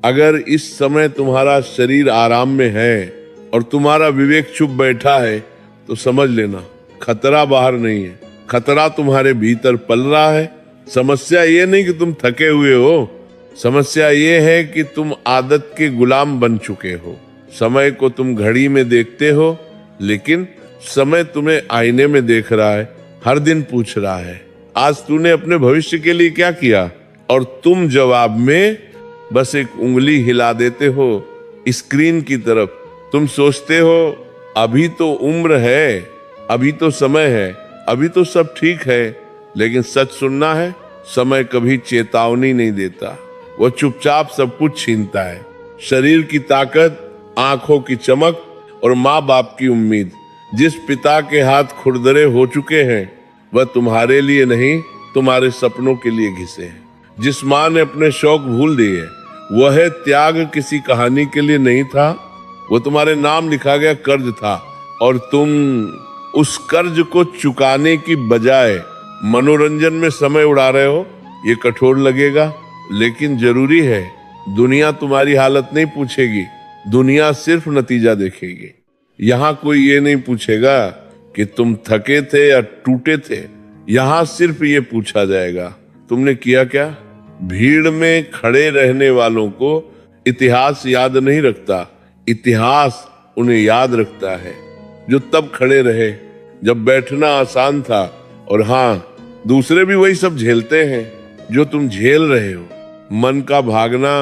अगर इस समय तुम्हारा शरीर आराम में है और तुम्हारा विवेक चुप बैठा है तो समझ लेना खतरा बाहर नहीं है, खतरा तुम्हारे भीतर पल रहा है। समस्या ये नहीं कि तुम थके हुए हो, समस्या ये है कि तुम आदत के गुलाम बन चुके हो। समय को तुम घड़ी में देखते हो, लेकिन समय तुम्हें आईने में देख रहा है, हर दिन पूछ रहा है आज तूने अपने भविष्य के लिए क्या किया, और तुम जवाब में बस एक उंगली हिला देते हो स्क्रीन की तरफ। तुम सोचते हो अभी तो उम्र है, अभी तो समय है, अभी तो सब ठीक है, लेकिन सच सुनना है, समय कभी चेतावनी नहीं देता, वो चुपचाप सब कुछ छीनता है। शरीर की ताकत, आंखों की चमक और माँ बाप की उम्मीद। जिस पिता के हाथ खुरदरे हो चुके हैं वह तुम्हारे लिए नहीं तुम्हारे सपनों के लिए घिसे हैं। जिस माँ ने अपने शौक भूल दिए वह त्याग किसी कहानी के लिए नहीं था, वो तुम्हारे नाम लिखा गया कर्ज था, और तुम उस कर्ज को चुकाने की बजाय मनोरंजन में समय उड़ा रहे हो। ये कठोर लगेगा, लेकिन जरूरी है। दुनिया तुम्हारी हालत नहीं पूछेगी, दुनिया सिर्फ नतीजा देखेगी। यहाँ कोई ये नहीं पूछेगा कि तुम थके थे या टूटे थे, यहाँ सिर्फ ये पूछा जाएगा तुमने किया क्या। भीड़ में खड़े रहने वालों को इतिहास याद नहीं रखता, इतिहास उन्हें याद रखता है जो तब खड़े रहे जब बैठना आसान था। और हाँ, दूसरे भी वही सब झेलते हैं जो तुम झेल रहे हो। मन का भागना,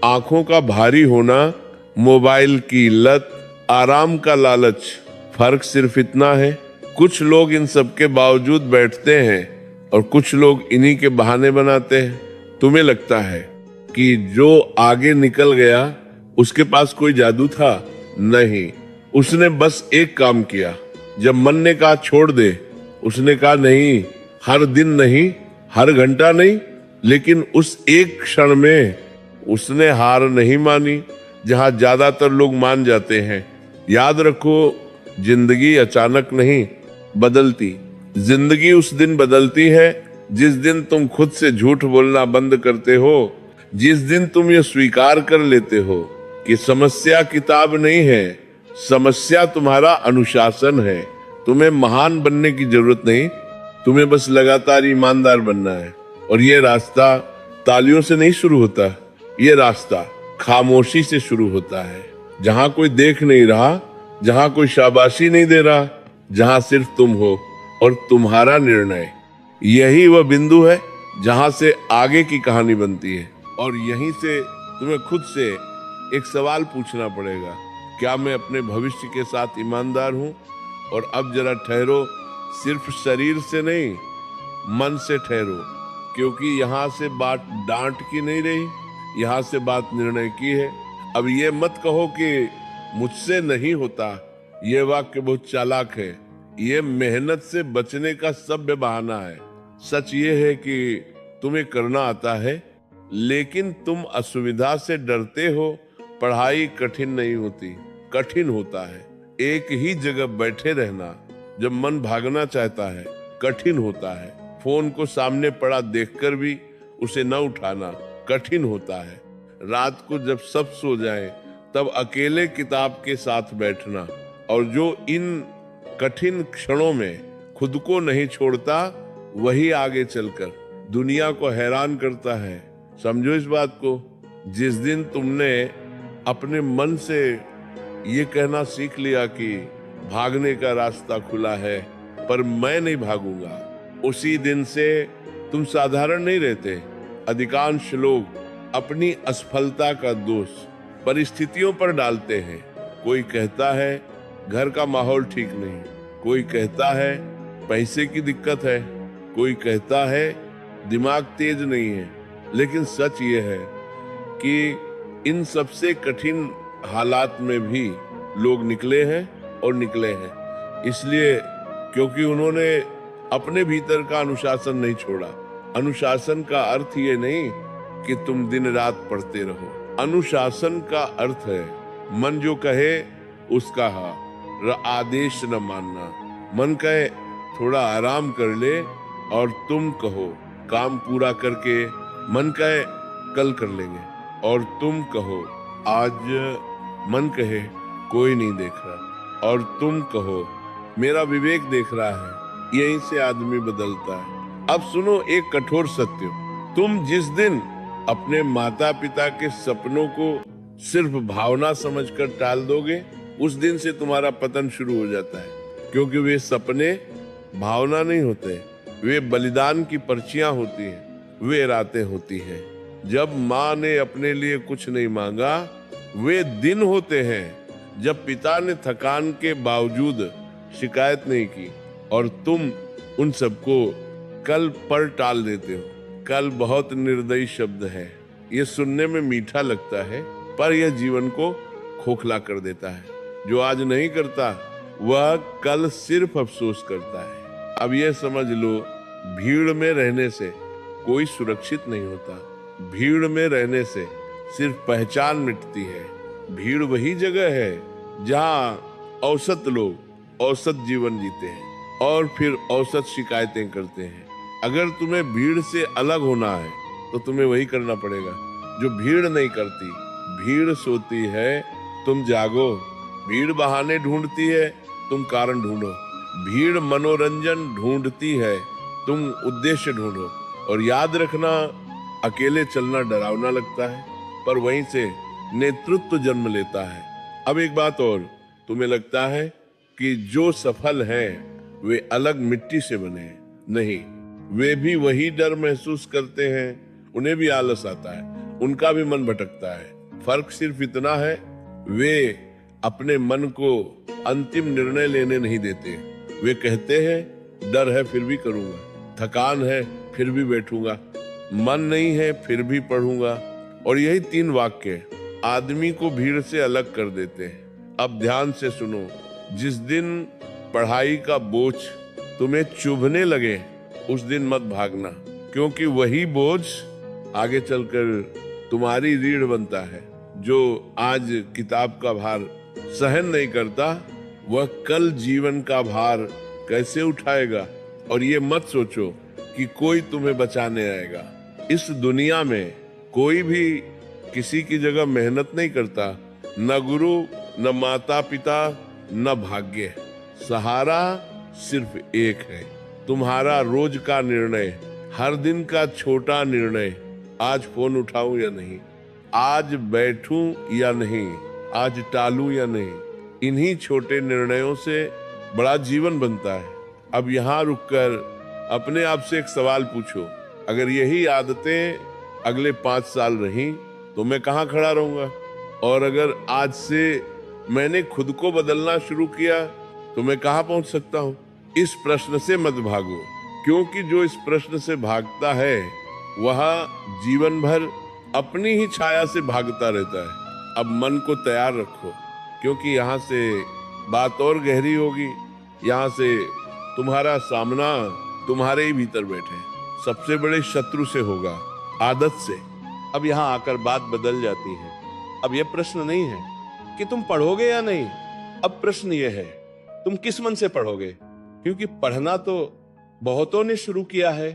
आंखों का भारी होना, मोबाइल की लत, आराम का लालच, फर्क सिर्फ इतना है कुछ लोग इन सब के बावजूद बैठते हैं और कुछ लोग इन्हीं के बहाने बनाते हैं। तुम्हें लगता है कि जो आगे निकल गया उसके पास कोई जादू था? नहीं, उसने बस एक काम किया। जब मन ने कहा छोड़ दे, उसने कहा नहीं, हर दिन नहीं, हर घंटा नहीं, लेकिन उस एक क्षण में उसने हार नहीं मानी जहां ज्यादातर लोग मान जाते हैं। याद रखो, जिंदगी अचानक नहीं बदलती, जिंदगी उस दिन बदलती है जिस दिन तुम खुद से झूठ बोलना बंद करते हो, जिस दिन तुम ये स्वीकार कर लेते हो कि समस्या किताब नहीं है, समस्या तुम्हारा अनुशासन है। तुम्हें महान बनने की जरूरत नहीं, तुम्हें बस लगातार ईमानदार बनना है। और ये रास्ता तालियों से नहीं शुरू होता, ये रास्ता खामोशी से शुरू होता है। जहां कोई देख नहीं रहा, जहां कोई शाबाशी नहीं दे रहा, जहां सिर्फ तुम हो और तुम्हारा निर्णय। यही वह बिंदु है जहां से आगे की कहानी बनती है। और यहीं से तुम्हें खुद से एक सवाल पूछना पड़ेगा, क्या मैं अपने भविष्य के साथ ईमानदार हूं? और अब जरा ठहरो, सिर्फ शरीर से नहीं, मन से ठहरो, क्योंकि यहाँ से बात डांट की नहीं रही, यहाँ से बात निर्णय की है। अब ये मत कहो कि मुझसे नहीं होता, ये वाक्य बहुत चालाक है, ये मेहनत से बचने का सभ्य बहाना है। सच ये है कि तुम्हें करना आता है, लेकिन तुम असुविधा से डरते हो। पढ़ाई कठिन नहीं होती, कठिन होता है। एक ही जगह बैठे रहना जब मन भागना चाहता है कठिन होता है। फोन को सामने पड़ा देखकर भी उसे न उठाना कठिन होता है। रात को जब सब सो जाएं, तब अकेले किताब के साथ बैठना, और जो इन कठिन क्षणों में खुद को नहीं छोड़ता वही आगे चलकर दुनिया को हैरान करता है। समझो इस बात को, जिस दिन तुमने अपने मन से ये कहना सीख लिया कि भागने का रास्ता खुला है पर मैं नहीं भागूंगा, उसी दिन से तुम साधारण नहीं रहते। अधिकांश लोग अपनी असफलता का दोष परिस्थितियों पर डालते हैं। कोई कहता है घर का माहौल ठीक नहीं, कोई कहता है पैसे की दिक्कत है, कोई कहता है दिमाग तेज नहीं है। लेकिन सच ये है कि इन सबसे कठिन हालात में भी लोग निकले हैं, और निकले हैं इसलिए क्योंकि उन्होंने अपने भीतर का अनुशासन नहीं छोड़ा। अनुशासन का अर्थ ये नहीं कि तुम दिन रात पढ़ते रहो, अनुशासन का अर्थ है मन जो कहे उसका हाँ, आदेश न मानना। मन कहे थोड़ा आराम कर ले और तुम कहो काम पूरा करके, मन कहे कल कर लेंगे और तुम कहो। आज मन कहे कोई नहीं देख रहा, और तुम कहो मेरा विवेक देख रहा है। यहीं से आदमी बदलता है। अब सुनो एक कठोर सत्य, तुम जिस दिन अपने माता पिता के सपनों को सिर्फ भावना समझकर टाल दोगे, उस दिन से तुम्हारा पतन शुरू हो जाता है। क्योंकि वे सपने भावना नहीं होते, वे बलिदान की पर्चियां होती हैं, वे रातें होती हैं। जब माँ ने अपने लिए कुछ नहीं मांगा, वे दिन होते हैं जब पिता ने थकान के बावजूद शिकायत नहीं की, और तुम उन सबको कल पर टाल देते हो। कल बहुत निर्दयी शब्द है, ये सुनने में मीठा लगता है, पर यह जीवन को खोखला कर देता है। जो आज नहीं करता वह कल सिर्फ अफसोस करता है। अब यह समझ लो, भीड़ में रहने से कोई सुरक्षित नहीं होता। भीड़ में रहने से सिर्फ पहचान मिटती है। भीड़ वही जगह है जहां औसत लोग औसत जीवन जीते हैं और फिर औसत शिकायतें करते हैं। अगर तुम्हें भीड़ से अलग होना है तो तुम्हें वही करना पड़ेगा जो भीड़ नहीं करती। भीड़ सोती है, तुम जागो। भीड़ बहाने ढूंढती है, तुम कारण ढूंढो। भीड़ मनोरंजन ढूंढती है, तुम उद्देश्य ढूंढो। और याद रखना, अकेले चलना डरावना लगता है, पर वहीं से नेतृत्व जन्म लेता है। अब एक बात और, तुम्हें लगता है कि जो सफल हैं वे अलग मिट्टी से बने हैं। नहीं, वे भी वही डर महसूस करते हैं, उन्हें भी आलस आता है, उनका भी मन भटकता है। फर्क सिर्फ इतना है, वे अपने मन को अंतिम निर्णय लेने नहीं देते। वे कहते हैं डर है फिर भी करूंगा, थकान है फिर भी बैठूंगा, मन नहीं है फिर भी पढ़ूंगा। और यही 3 वाक्य आदमी को भीड़ से अलग कर देते हैं। अब ध्यान से सुनो, जिस दिन पढ़ाई का बोझ तुम्हें चुभने लगे, उस दिन मत भागना, क्योंकि वही बोझ आगे चलकर तुम्हारी रीढ़ बनता है। जो आज किताब का भार सहन नहीं करता, वह कल जीवन का भार कैसे उठाएगा। और ये मत सोचो कि कोई तुम्हें बचाने आएगा। इस दुनिया में कोई भी किसी की जगह मेहनत नहीं करता, न गुरु, न माता पिता, न भाग्य। सहारा सिर्फ एक है, तुम्हारा रोज का निर्णय, हर दिन का छोटा निर्णय। आज फोन उठाऊं या नहीं, आज बैठूं या नहीं, आज टालूं या नहीं। इन्हीं छोटे निर्णयों से बड़ा जीवन बनता है। अब यहाँ रुककर अपने आप से एक सवाल पूछो, अगर यही आदतें अगले 5 साल रहीं तो मैं कहाँ खड़ा रहूंगा? और अगर आज से मैंने खुद को बदलना शुरू किया तो मैं कहाँ पहुंच सकता हूँ? इस प्रश्न से मत भागो, क्योंकि जो इस प्रश्न से भागता है वह जीवन भर अपनी ही छाया से भागता रहता है। अब मन को तैयार रखो, क्योंकि यहाँ से बात और गहरी होगी। यहाँ से तुम्हारा सामना तुम्हारे ही भीतर बैठे सबसे बड़े शत्रु से होगा, आदत से। अब यहाँ आकर बात बदल जाती है। अब यह प्रश्न नहीं है कि तुम पढ़ोगे या नहीं, अब प्रश्न यह है तुम किस मन से पढ़ोगे। क्योंकि पढ़ना तो बहुतों ने शुरू किया है,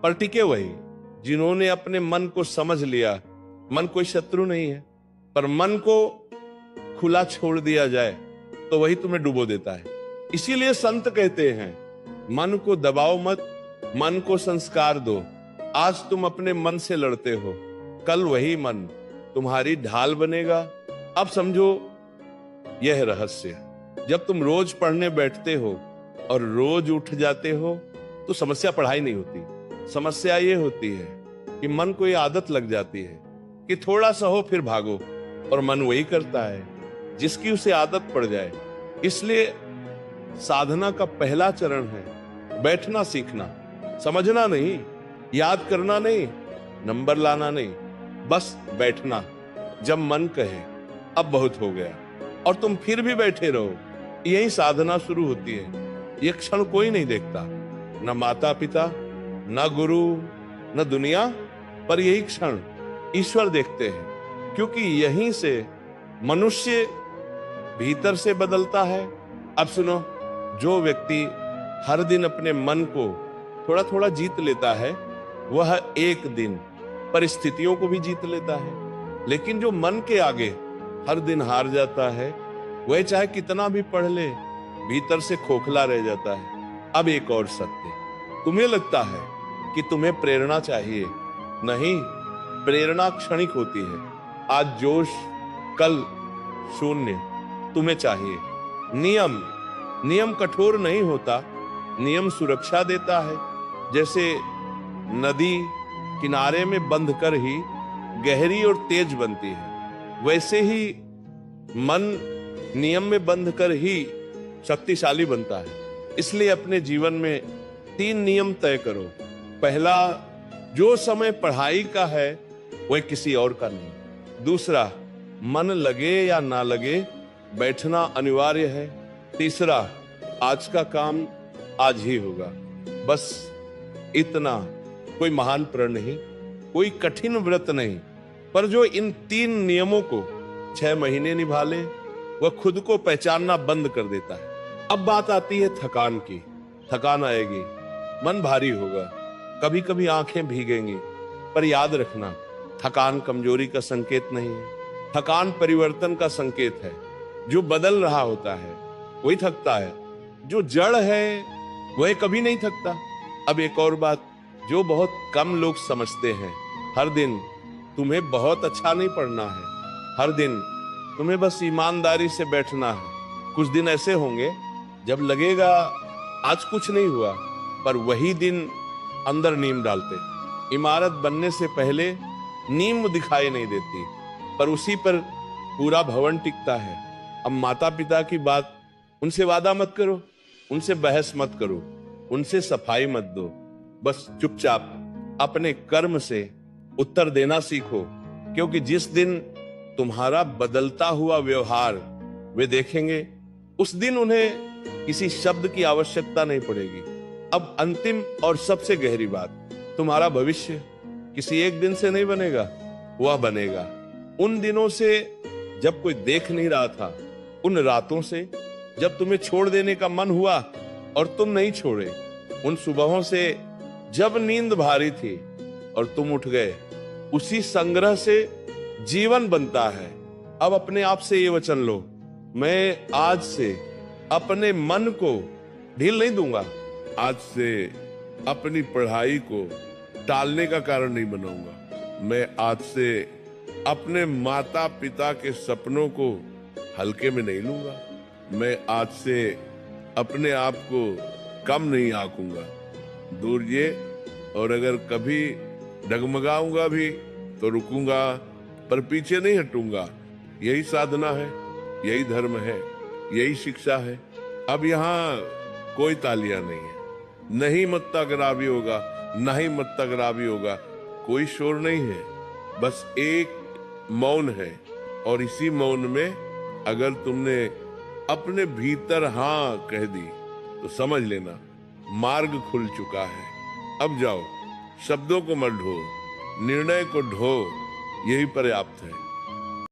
पर टिके वही जिन्होंने अपने मन को समझ लिया। मन कोई शत्रु नहीं है, पर मन को खुला छोड़ दिया जाए तो वही तुम्हें डुबो देता है। इसीलिए संत कहते हैं मन को दबाओ मत, मन को संस्कार दो। आज तुम अपने मन से लड़ते हो, कल वही मन तुम्हारी ढाल बनेगा। अब समझो यह रहस्य, जब तुम रोज पढ़ने बैठते हो और रोज उठ जाते हो तो समस्या पढ़ाई नहीं होती। समस्या ये होती है कि मन को ये आदत लग जाती है कि थोड़ा सा हो फिर भागो, और मन वही करता है जिसकी उसे आदत पड़ जाए। इसलिए साधना का पहला चरण है बैठना सीखना, समझना नहीं, याद करना नहीं, नंबर लाना नहीं, बस बैठना। जब मन कहे अब बहुत हो गया और तुम फिर भी बैठे रहो, यही साधना शुरू होती है। ये क्षण कोई नहीं देखता, न माता पिता, न गुरु, न दुनिया, पर यही क्षण ईश्वर देखते हैं। क्योंकि यहीं से मनुष्य भीतर से बदलता है। अब सुनो, जो व्यक्ति हर दिन अपने मन को थोड़ा थोड़ा जीत लेता है, वह एक दिन परिस्थितियों को भी जीत लेता है। लेकिन जो मन के आगे हर दिन हार जाता है, वह चाहे कितना भी पढ़ ले, भीतर से खोखला रह जाता है। अब एक और सत्य, तुम्हें लगता है कि तुम्हें प्रेरणा चाहिए, नहीं, प्रेरणा क्षणिक होती है। आज जोश, कल शून्य। तुम्हें चाहिए नियम कठोर नहीं होता, नियम सुरक्षा देता है। जैसे नदी किनारे में बंध कर ही गहरी और तेज बनती है, वैसे ही मन नियम में बंध कर ही शक्तिशाली बनता है। इसलिए अपने जीवन में 3 नियम तय करो। पहला, जो समय पढ़ाई का है वह किसी और का नहीं। दूसरा, मन लगे या ना लगे बैठना अनिवार्य है। तीसरा, आज का काम आज ही होगा, बस इतना। कोई महान प्रण नहीं, कोई कठिन व्रत नहीं, पर जो इन 3 नियमों को 6 महीने निभा ले, वह खुद को पहचानना बंद कर देता है। अब बात आती है थकान की। थकान आएगी, मन भारी होगा, कभी कभी आंखें भीगेंगी, पर याद रखना, थकान कमजोरी का संकेत नहीं है, थकान परिवर्तन का संकेत है। जो बदल रहा होता है वही थकता है, जो जड़ है वह कभी नहीं थकता। अब एक और बात जो बहुत कम लोग समझते हैं, हर दिन तुम्हें बहुत अच्छा नहीं पढ़ना है, हर दिन तुम्हें बस ईमानदारी से बैठना है। कुछ दिन ऐसे होंगे जब लगेगा आज कुछ नहीं हुआ, पर वही दिन अंदर नींव डालते। इमारत बनने से पहले नींव दिखाई नहीं देती, पर उसी पर पूरा भवन टिकता है। अब माता पिता की बात, उनसे वादा मत करो, उनसे बहस मत करो, उनसे सफाई मत दो, बस चुपचाप अपने कर्म से उत्तर देना सीखो। क्योंकि जिस दिन तुम्हारा बदलता हुआ व्यवहार वे देखेंगे, उस दिन उन्हें किसी शब्द की आवश्यकता नहीं पड़ेगी। अब अंतिम और सबसे गहरी बात, तुम्हारा भविष्य किसी एक दिन से नहीं बनेगा, वह बनेगा उन दिनों से जब कोई देख नहीं रहा था, उन रातों से जब तुम्हें छोड़ देने का मन हुआ और तुम नहीं छोड़े, उन सुबहों से जब नींद भारी थी और तुम उठ गए। उसी संग्रह से जीवन बनता है। अब अपने आप से ये वचन लो, मैं आज से अपने मन को ढील नहीं दूंगा, आज से अपनी पढ़ाई को टालने का कारण नहीं बनाऊंगा, मैं आज से अपने माता पिता के सपनों को हल्के में नहीं लूंगा, मैं आज से अपने आप को कम नहीं आंकूंगा। दूर ये, और अगर कभी डगमगाऊंगा भी तो रुकूंगा, पर पीछे नहीं हटूंगा। यही साधना है, यही धर्म है, यही शिक्षा है। अब यहाँ कोई तालियां नहीं है, नहीं मत्ताग्रावी होगा, नहीं मत्ताग्रावी होगा, कोई शोर नहीं है, बस एक मौन है। और इसी मौन में अगर तुमने अपने भीतर हाँ कह दी तो समझ लेना मार्ग खुल चुका है। अब जाओ, शब्दों को मत ढो, निर्णय को ढो, यही पर्याप्त है।